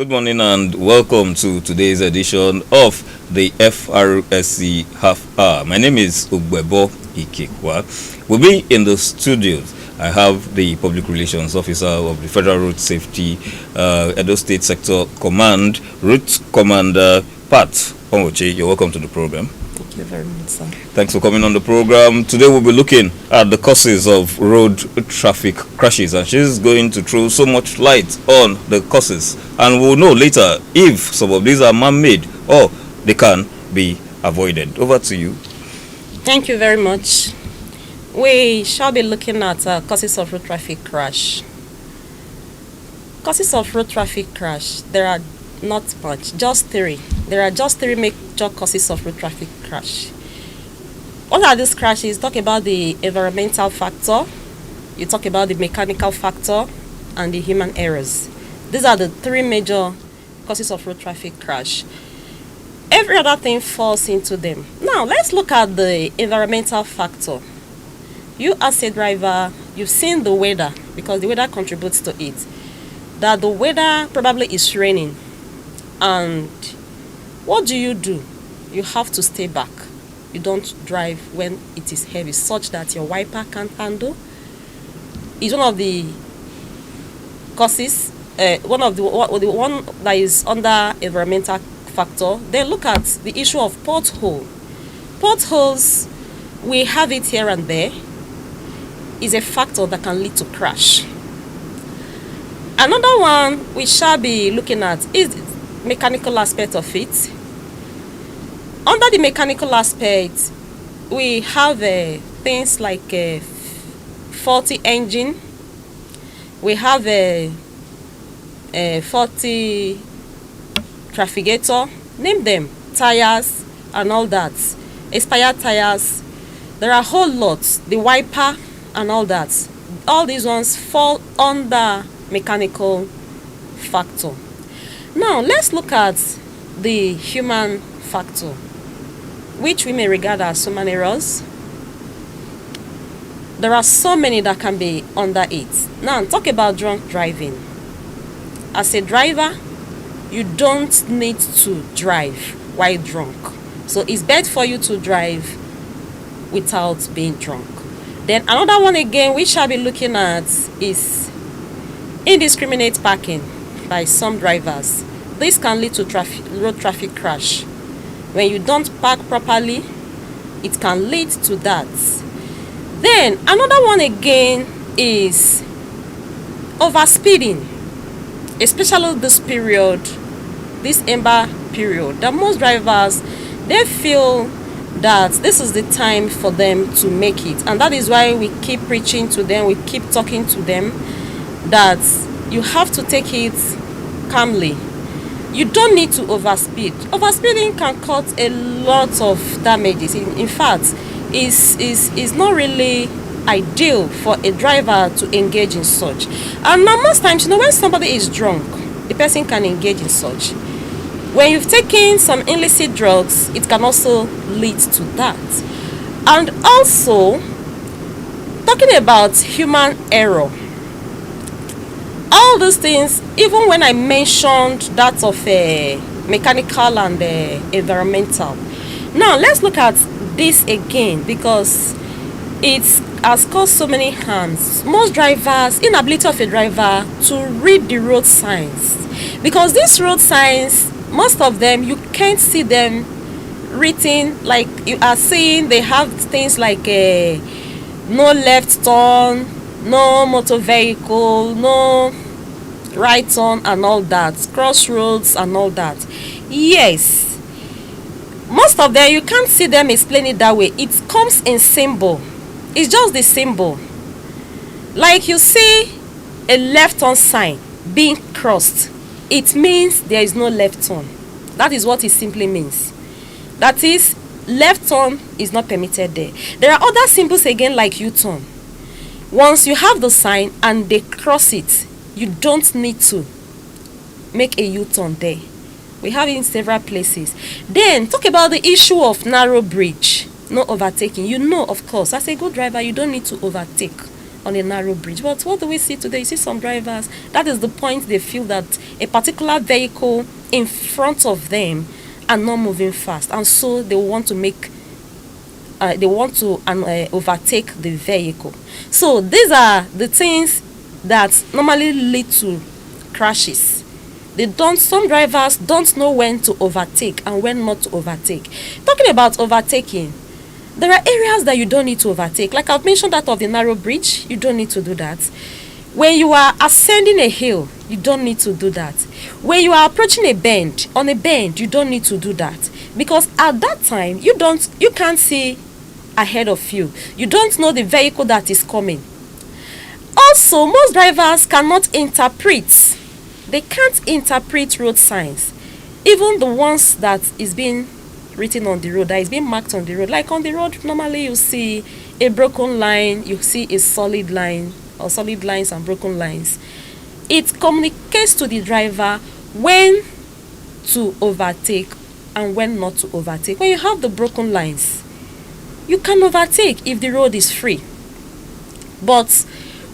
Good morning and welcome to today's edition of the FRSC Half Hour. My name is Ugbebo Ikekwa. We'll be in the studios. I have the Public Relations Officer of the Federal Road Safety Edo State Sector Command, Route Commander Pat Onwoche. You're welcome to the program. Thank you very much, sir. Thanks for coming on the program. Today we'll be looking at the causes of road traffic crashes, and she's going to throw so much light on the causes, and we'll know later if some of these are man-made or they can be avoided. Over to you. Thank you very much. We shall be looking at causes of road traffic crash. Causes of road traffic crash, there are not much, just three. There are just three major causes of road traffic crash. What are these crashes? Talk about the environmental factor, you talk about the mechanical factor, and the human errors. These are the three major causes of road traffic crash. Every other thing falls into them. Now, let's look at the environmental factor. You as a driver, you've seen the weather, because the weather contributes to it. That the weather probably is raining. And what do? You have to stay back. You don't drive when it is heavy, such that your wiper can't handle. It's one of the causes, one that is under environmental factor. Then look at the issue of pothole. Potholes, we have it here and there, is a factor that can lead to crash. Another one we shall be looking at is the mechanical aspect of it. Under the mechanical aspect, we have things like a faulty engine. We have a faulty trafficator, name them, tires and all that, expired tires. There are a whole lot, the wiper and all that. All these ones fall under mechanical factor. Now let's look at the human factor, which we may regard as human errors. There are so many that can be under it. Now talk about drunk driving. As a driver, you don't need to drive while drunk. So it's better for you to drive without being drunk. Then another one again we shall be looking at is indiscriminate parking by some drivers. This can lead to road traffic crash. When you don't park properly, it can lead to that. Then another one again is overspeeding, especially this period, this ember period. That most drivers, they feel that this is the time for them to make it, and that is why we keep preaching to them, we keep talking to them that you have to take it calmly. You don't need to overspeed. Overspeeding can cause a lot of damages. In fact, is not really ideal for a driver to engage in such. And now most times, when somebody is drunk, the person can engage in such. When you've taken some illicit drugs, it can also lead to that. And also, talking about human error, all these things, even when I mentioned that of mechanical and environmental. Now let's look at this again, because it has caused so many harms. Most drivers, inability of a driver to read the road signs, because these road signs, most of them you can't see them written. Like you are seeing, they have things like no left turn, no motor vehicle, no right turn and all that, crossroads and all that. Yes, most of them you can't see them explain it that way. It comes in symbol. It's just the symbol. Like you see a left turn sign being crossed, it means there is no left turn. That is what it simply means. That is, left turn is not permitted there. There are other symbols again, like U-turn. Once you have the sign and they cross it, you don't need to make a U-turn there. We have it in several places. Then talk about the issue of narrow bridge, no overtaking. Of course, as a good driver, you don't need to overtake on a narrow bridge. But what do we see today? You see some drivers, that is the point they feel that a particular vehicle in front of them are not moving fast, and so they want to overtake the vehicle. So these are the things that normally lead to crashes. Some drivers don't know when to overtake and when not to overtake. Talking about overtaking, there are areas that you don't need to overtake. Like I've mentioned that of the narrow bridge, you don't need to do that. When you are ascending a hill, you don't need to do that. When you are approaching a bend, you don't need to do that. Because at that time, you can't see ahead of you. You don't know the vehicle that is coming. Also, most drivers cannot interpret. They can't interpret road signs. Even the ones that is being written on the road, that is being marked on the road. Like on the road, normally you see a broken line, you see a solid line, or solid lines and broken lines. It communicates to the driver when to overtake and when not to overtake. When you have the broken lines, you can overtake if the road is free. But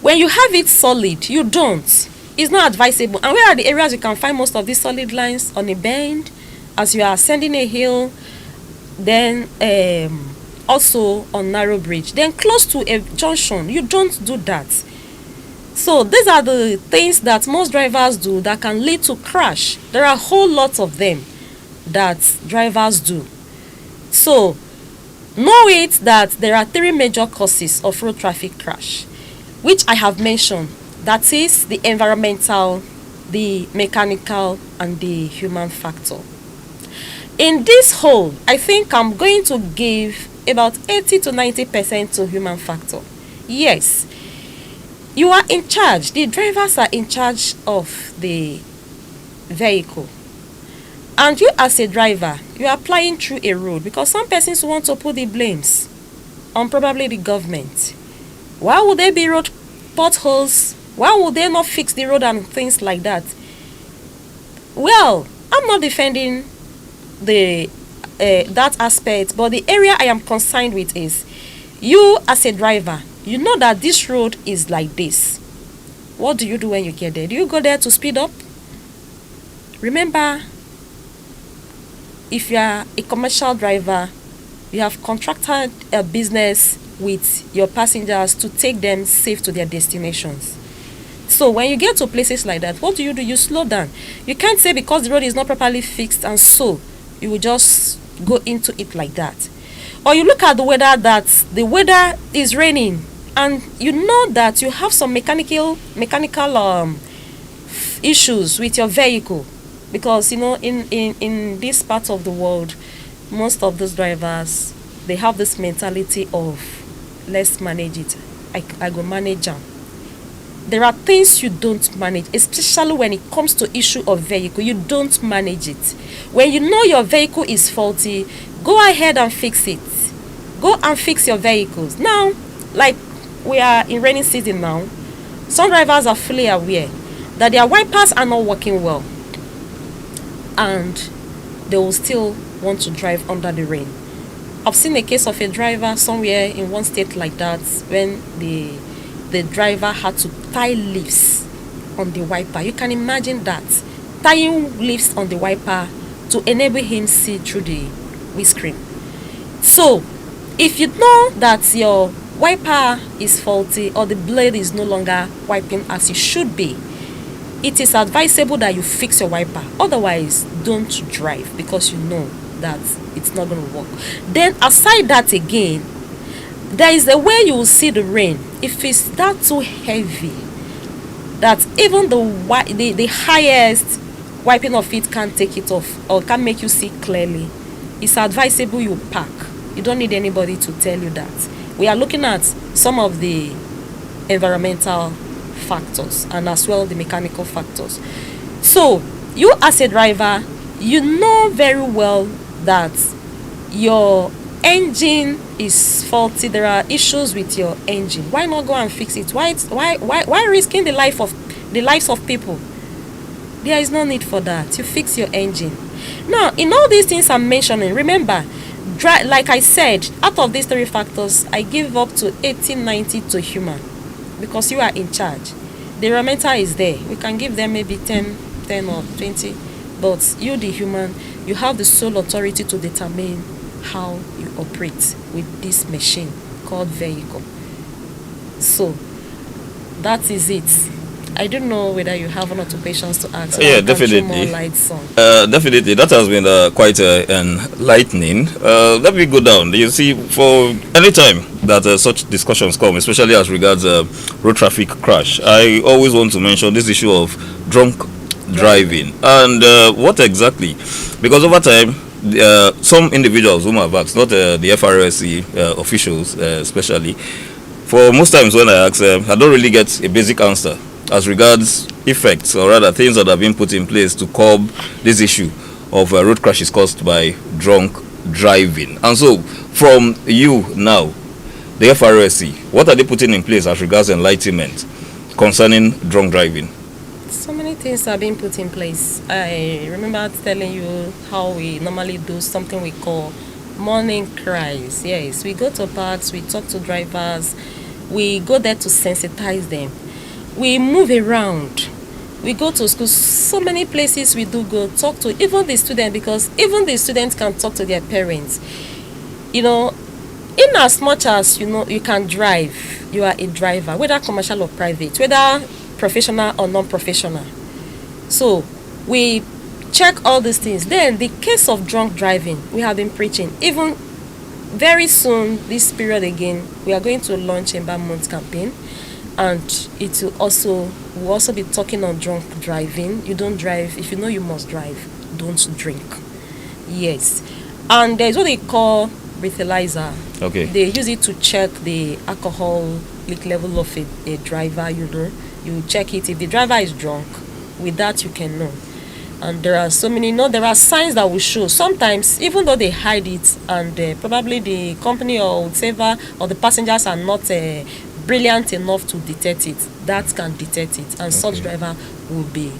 when you have it solid, you don't. It's not advisable. And where are the areas you can find most of these solid lines? On a bend, as you are ascending a hill, then also on narrow bridge, then close to a junction. You don't do that. So these are the things that most drivers do that can lead to crash. There are a whole lot of them that drivers do. So know it that there are 3 major causes of road traffic crash, which I have mentioned. That is the environmental, the mechanical, and the human factor. In this whole, I think I'm going to give about 80 to 90% to human factor. Yes, you are in charge. The drivers are in charge of the vehicle. And you as a driver, you are applying through a road, because some persons want to put the blames on probably the government. Why would there be road potholes? Why would they not fix the road and things like that? Well, I'm not defending that aspect, but the area I am concerned with is you as a driver, you know that this road is like this. What do you do when you get there? Do you go there to speed up? Remember, if you are a commercial driver, you have contracted a business with your passengers to take them safe to their destinations. So when you get to places like that, what do? You slow down. You can't say because the road is not properly fixed and so you will just go into it like that. Or you look at the weather, that the weather is raining and you know that you have some mechanical issues with your vehicle, because you know in this part of the world, most of those drivers, they have this mentality of let's manage it. I go manage them. There are things you don't manage, especially when it comes to issue of vehicle. You don't manage it. When you know your vehicle is faulty, go ahead and fix it. Go and fix your vehicles. Now, like we are in rainy season now, some drivers are fully aware that their wipers are not working well, and they will still want to drive under the rain. I've seen a case of a driver somewhere in one state like that, when the driver had to tie leaves on the wiper. You can imagine that, tying leaves on the wiper to enable him see through the windscreen. So if you know that your wiper is faulty or the blade is no longer wiping as it should be, it is advisable that you fix your wiper. Otherwise, don't drive, because you know that it's not going to work. Then aside that again, there is a way you will see the rain. If it's that too heavy that even the highest wiping of it can't take it off or can't make you see clearly, it's advisable you park. You don't need anybody to tell you that. We are looking at some of the environmental factors and as well the mechanical factors. So you as a driver, you know very well that your engine is faulty. There are issues with your engine. Why not go and fix it? Why risking the lives of people? There is no need for that. You fix your engine. Now, in all these things I'm mentioning, remember, like I said, out of these 3 factors, I give up to 80-90 to human. because you are in charge. The environmental is there. We can give them maybe 10 or 20, but you, the human, you have the sole authority to determine how you operate with this machine called vehicle. So that is it. I don't know whether you have one or two questions to ask. Yeah, I can throw definitely. more lights on. Definitely, that has been quite enlightening. Let me go down. You see, for any time that such discussions come, especially as regards road traffic crash, I always want to mention this issue of drunk driving and what exactly, because over time, some individuals whom I've asked, not the FRSC officials especially, for most times when I ask them, I don't really get a basic answer as regards effects, or rather things that have been put in place to curb this issue of road crashes caused by drunk driving. And so, from you now, the FRSC, what are they putting in place as regards enlightenment concerning drunk driving? So many things are being put in place. I remember telling you how we normally do something we call morning cries. Yes, we go to parks, we talk to drivers, we go there to sensitize them. We move around. We go to school. So many places we do go talk to even the students, because even the students can talk to their parents. You know, in as much as you can drive, you are a driver, whether commercial or private, whether professional or non-professional. So we check all these things. Then the case of drunk driving, we have been preaching. Even very soon, this period again, we are going to launch a month campaign, and it will also be talking on drunk driving. You don't drive if you know you must drive. Don't drink. Yes, and there's what they call breathalyzer. Okay. They use it to check the alcohol level of a driver. You check it. If the driver is drunk, with that you can know. And there are so many, there are signs that will show. Sometimes, even though they hide it, and probably the company or whatever, or the passengers are not brilliant enough to detect it, that can detect it, and such driver will be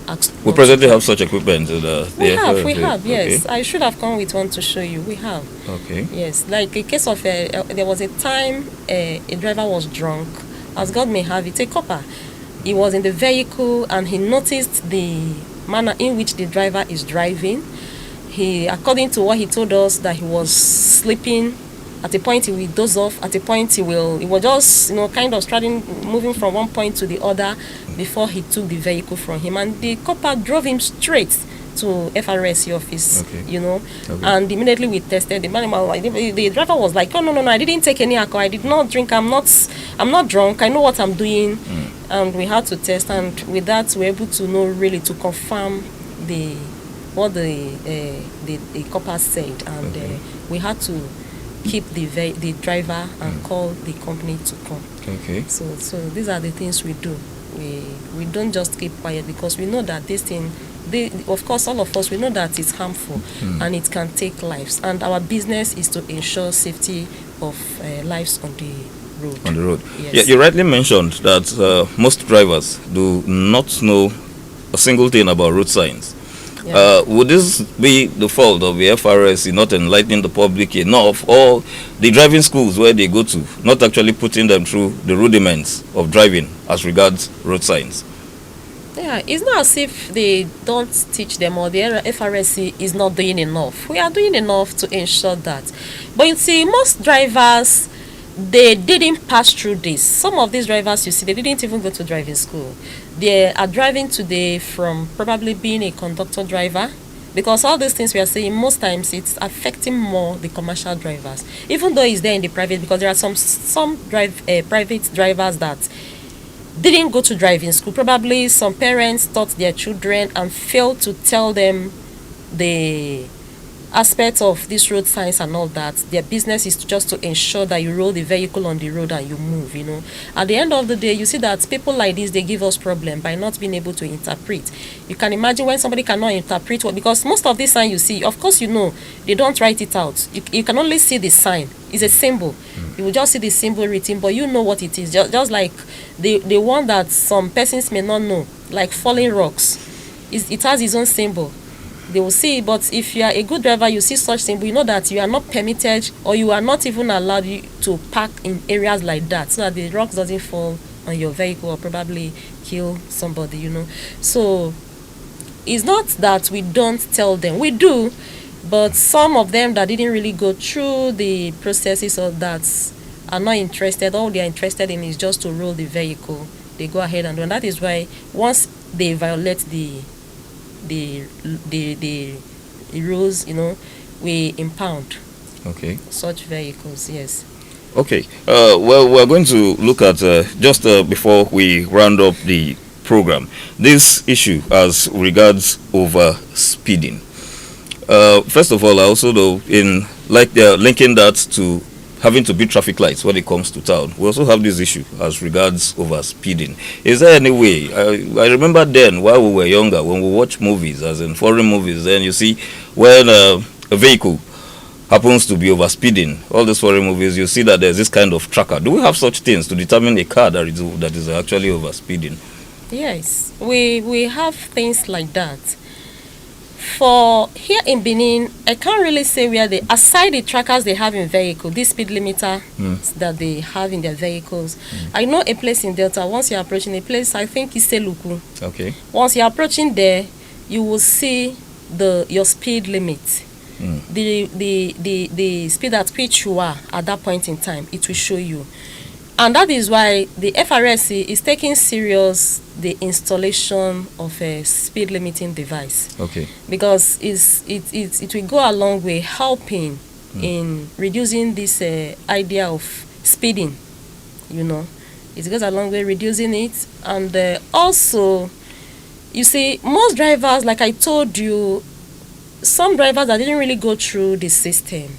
asked. We presently have such equipment. We have, yes. Okay. I should have come with one to show you. We have. Okay. Yes, like a case of there was a time a driver was drunk, as God may have it, a copper. He was in the vehicle and he noticed the manner in which the driver is driving. He, according to what he told us, that he was sleeping. At a point he will doze off. At a point he was just kind of moving from one point to the other before he took the vehicle from him, and the copper drove him straight to FRSC office. Okay. Okay. And immediately we tested the man. The driver was like, "Oh, no, I didn't take any alcohol. I did not drink. I'm not drunk. I know what I'm doing." And we had to test, and with that we were able to know, really, to confirm what the copper said, and we had to keep the driver and call the company to come. Okay. So these are the things we do. We don't just keep quiet, because we know that this thing, of course, all of us, we know that it's harmful and it can take lives, and our business is to ensure safety of lives on the road. On the road. Yes. Yeah, you rightly mentioned that most drivers do not know a single thing about road signs. Yeah. Would this be the fault of the FRSC not enlightening the public enough, or the driving schools where they go to not actually putting them through the rudiments of driving as regards road signs? Yeah, it's not as if they don't teach them, or the FRSC is not doing enough. We are doing enough to ensure that. But you see, most drivers, they didn't pass through this. Some of these drivers, you see, they didn't even go to driving school. They are driving today from probably being a conductor driver, because all these things we are saying, most times it's affecting more the commercial drivers, even though it's there in the private, because there are some private drivers that didn't go to driving school. Probably some parents taught their children and failed to tell them the aspect of this road signs and all that. Their business is just to ensure that you roll the vehicle on the road and you move. At the end of the day, you see that people like this, they give us problem by not being able to interpret. You can imagine when somebody cannot interpret because most of this sign you see, of course, they don't write it out. You can only see the sign. It's a symbol. You will just see the symbol written, but you know what it is. Just like the one that some persons may not know, like falling rocks. It has its own symbol. They will see, but if you are a good driver, you see such symbol, you know that you are not permitted, or you are not even allowed to park in areas like that, so that the rocks doesn't fall on your vehicle or probably kill somebody, So it's not that we don't tell them, we do, but some of them that didn't really go through the processes of that are not interested. All they are interested in is just to roll the vehicle. They go ahead and do, and that is why once they violate the rules, we impound such vehicles. Yes. Okay. Well, we're going to look at just before we round up the program, this issue as regards over speeding. First of all, I also know they're linking that to having to beat traffic lights when it comes to town. We also have this issue as regards over speeding. Is there any way? I remember then while we were younger, when we watch movies, as in foreign movies, then you see when a vehicle happens to be over speeding, all these foreign movies, you see that there's this kind of tracker. Do we have such things to determine a car that is actually over speeding? Yes, we have things like that. For here in Benin, I can't really say where aside the trackers they have in vehicle, this speed limiter that they have in their vehicles. I know a place in Delta, once you're approaching a place, I think it's Seluku. Okay. Once you're approaching there, you will see your speed limit. The speed at which you are at that point in time, it will show you. And that is why the FRSC is taking serious the installation of a speed limiting device. Okay. Because it will go a long way helping in reducing this idea of speeding. It goes a long way reducing it, and also, you see, most drivers, like I told you, some drivers that didn't really go through the system,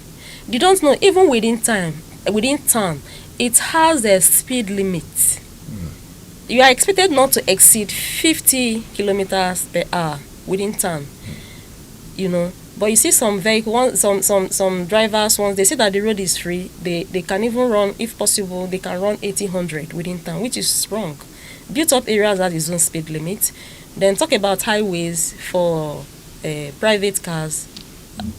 they don't know even within town, it has a speed limit. You are expected not to exceed 50 kilometers per hour within town. But you see some some drivers, once they say that the road is free, they can even run, if possible, they can run 1,800 within town, which is wrong. Built up areas have its own speed limit. Then talk about highways for private cars,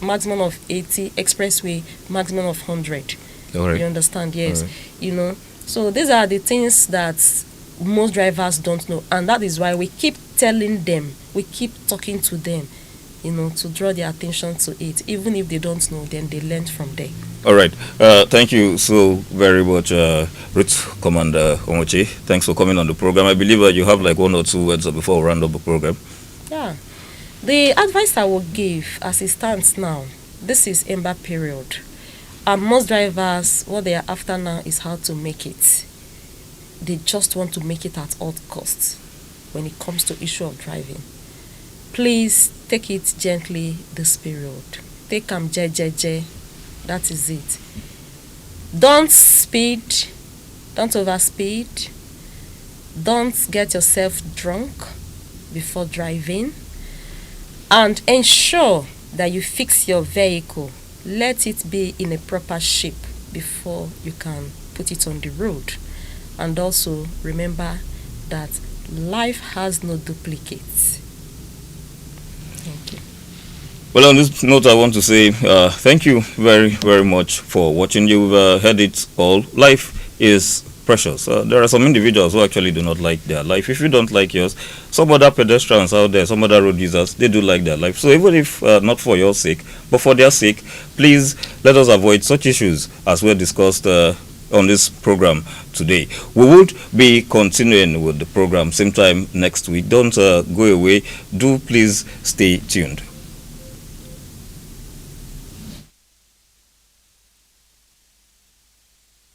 maximum of 80, expressway, maximum of 100. All right. You understand? Yes. Right. So these are the things that most drivers don't know, and that is why we keep telling them, we keep talking to them, to draw their attention to it. Even if they don't know, then they learn from there. All right. Thank you so very much, Route Commander Omoche. Thanks for coming on the program. I believe that you have like 1 or 2 words before we round up the program. Yeah. The advice I will give as it stands now, this is ember period. And most drivers, what they are after now is how to make it. They just want to make it at all costs when it comes to issue of driving. Please take it gently this period. Take them jejeje. That is it. Don't speed. Don't overspeed. Don't get yourself drunk before driving. And ensure that you fix your vehicle. Let it be in a proper shape before you can put it on the road. And also remember that life has no duplicates. Thank you. Well, on this note, I want to say thank you very, very much for watching. You've heard it all. Life is precious. There are some individuals who actually do not like their life. If you don't like yours, some other pedestrians out there, some other road users, they do like their life. So even if not for your sake, but for their sake, please let us avoid such issues as were discussed on this program today. We would be continuing with the program same time next week. Don't go away. Do please stay tuned.